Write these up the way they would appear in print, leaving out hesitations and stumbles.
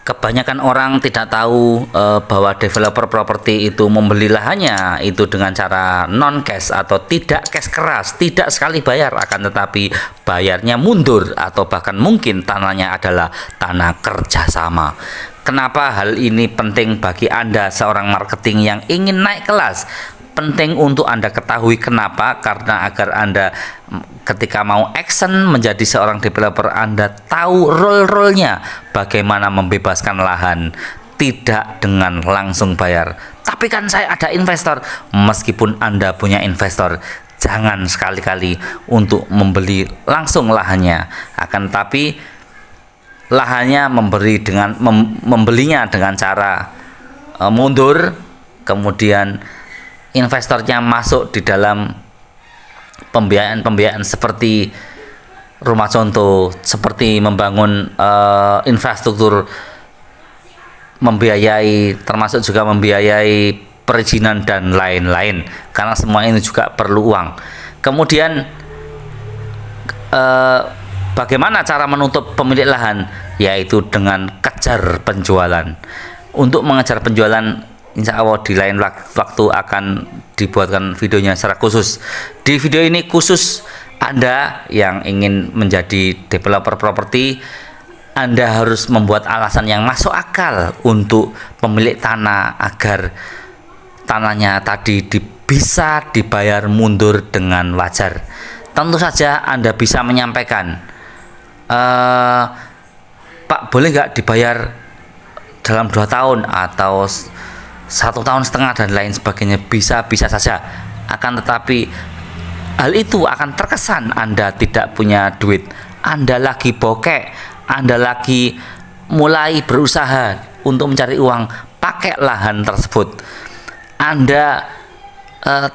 Kebanyakan orang tidak tahu bahwa developer properti itu membeli lahannya itu dengan cara non cash atau tidak cash keras, tidak sekali bayar, akan tetapi bayarnya mundur atau bahkan mungkin tanahnya adalah tanah kerjasama. Kenapa hal ini penting bagi Anda seorang marketing yang ingin naik kelas? Penting untuk Anda ketahui kenapa, karena agar Anda ketika mau action menjadi seorang developer, Anda tahu role-role-nya, bagaimana membebaskan lahan, tidak dengan langsung bayar. Tapi kan saya ada investor. Meskipun Anda punya investor, jangan sekali-kali untuk membeli langsung lahannya, akan tapi lahannya membelinya dengan cara mundur, kemudian investornya masuk di dalam pembiayaan seperti rumah contoh, seperti membangun infrastruktur, membiayai, termasuk juga membiayai perizinan dan lain-lain, karena semua ini juga perlu uang. Kemudian bagaimana cara menutup pemilik lahan? Yaitu dengan kejar penjualan. Untuk mengejar penjualan, insya Allah di lain waktu akan dibuatkan videonya secara khusus. Di video ini khusus Anda yang ingin menjadi developer properti, Anda harus membuat alasan yang masuk akal untuk pemilik tanah agar tanahnya tadi bisa dibayar mundur dengan wajar. Tentu saja Anda bisa menyampaikan, Pak, boleh nggak dibayar dalam 2 tahun atau 1,5 tahun dan lain sebagainya, bisa saja. Akan tetapi hal itu akan terkesan Anda tidak punya duit, Anda lagi bokek, Anda lagi mulai berusaha untuk mencari uang pakai lahan tersebut. Anda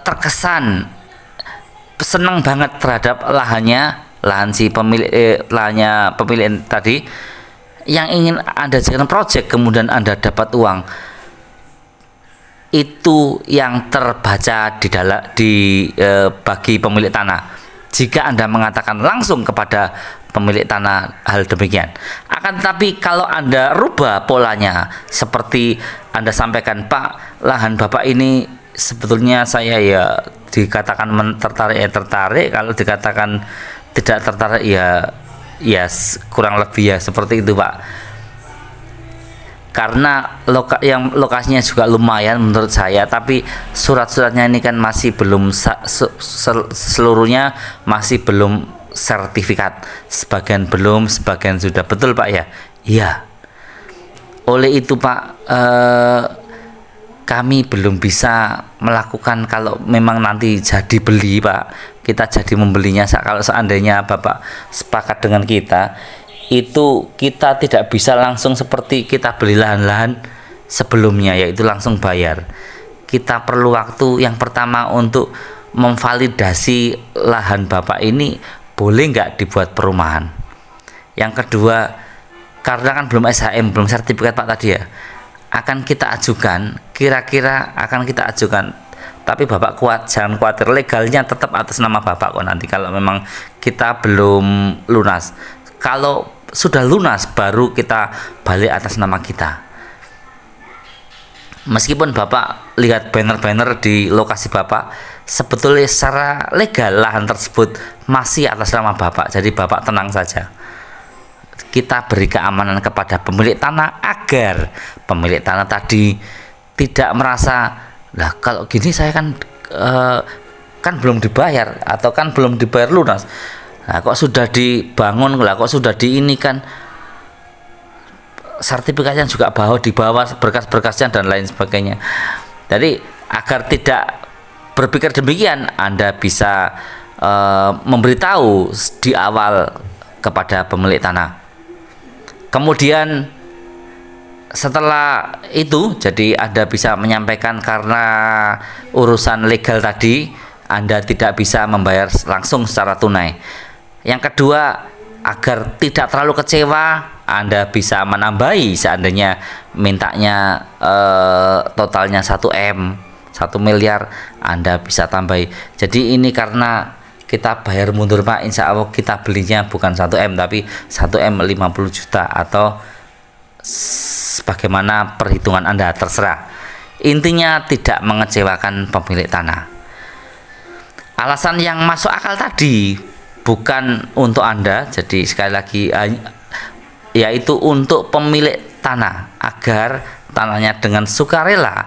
terkesan senang banget terhadap lahan si lahannya pemilik tadi yang ingin Anda jadikan project, kemudian Anda dapat uang. Itu yang terbaca bagi pemilik tanah. Jika Anda mengatakan langsung kepada pemilik tanah hal demikian, akan tetapi kalau Anda rubah polanya seperti Anda sampaikan, Pak, lahan Bapak ini sebetulnya saya ya dikatakan tertarik, kalau dikatakan tidak tertarik ya kurang lebih ya seperti itu, Pak. Karena lokasinya juga lumayan menurut saya, tapi surat-suratnya ini kan masih belum seluruhnya masih belum sertifikat, sebagian belum, sebagian sudah. Betul, Pak, ya? Iya. Oleh itu, Pak, kami belum bisa melakukan. Kalau memang nanti jadi beli, Pak, kita jadi membelinya, kalau seandainya Bapak sepakat dengan kita, itu kita tidak bisa langsung seperti kita beli lahan-lahan sebelumnya, yaitu langsung bayar. Kita perlu waktu yang pertama untuk memvalidasi lahan Bapak ini boleh nggak dibuat perumahan. Yang kedua, karena kan belum SHM, belum sertifikat, Pak, tadi ya, akan kita ajukan, kira-kira akan kita ajukan. Tapi Bapak jangan khawatir, legalnya tetap atas nama Bapak kok nanti kalau memang kita belum lunas. Kalau sudah lunas baru kita balik atas nama kita. Meskipun Bapak lihat banner-banner di lokasi Bapak, sebetulnya secara legal lahan tersebut masih atas nama Bapak. Jadi Bapak tenang saja. Kita beri keamanan kepada pemilik tanah agar pemilik tanah tadi tidak merasa, lah kalau gini saya kan belum dibayar atau kan belum dibayar lunas. Nah, kok sudah dibangun, lah kok sudah diinikan, sertifikatnya juga di bawah berkas-berkasnya dan lain sebagainya. Jadi agar tidak berpikir demikian, Anda bisa memberitahu di awal kepada pemilik tanah. Kemudian setelah itu, jadi Anda bisa menyampaikan karena urusan legal tadi Anda tidak bisa membayar langsung secara tunai. Yang kedua, agar tidak terlalu kecewa, Anda bisa menambahi seandainya mintanya totalnya 1 miliar, Anda bisa tambahi. Jadi ini karena kita bayar mundur, Pak, insya Allah kita belinya bukan 1 M tapi 1 M 50 juta atau sebagaimana perhitungan Anda, terserah. Intinya tidak mengecewakan pemilik tanah. Alasan yang masuk akal tadi bukan untuk Anda, jadi sekali lagi yaitu untuk pemilik tanah agar tanahnya dengan sukarela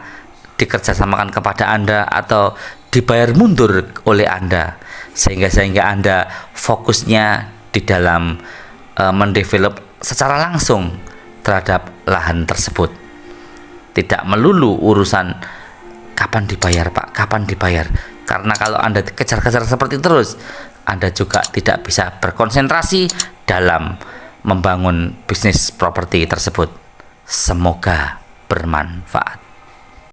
dikerjasamakan kepada Anda atau dibayar mundur oleh Anda, sehingga Anda fokusnya di dalam mendevelop secara langsung terhadap lahan tersebut. Tidak melulu urusan kapan dibayar Pak, kapan dibayar. Karena kalau Anda kejar-kejar seperti terus, Anda juga tidak bisa berkonsentrasi dalam membangun bisnis properti tersebut. Semoga bermanfaat.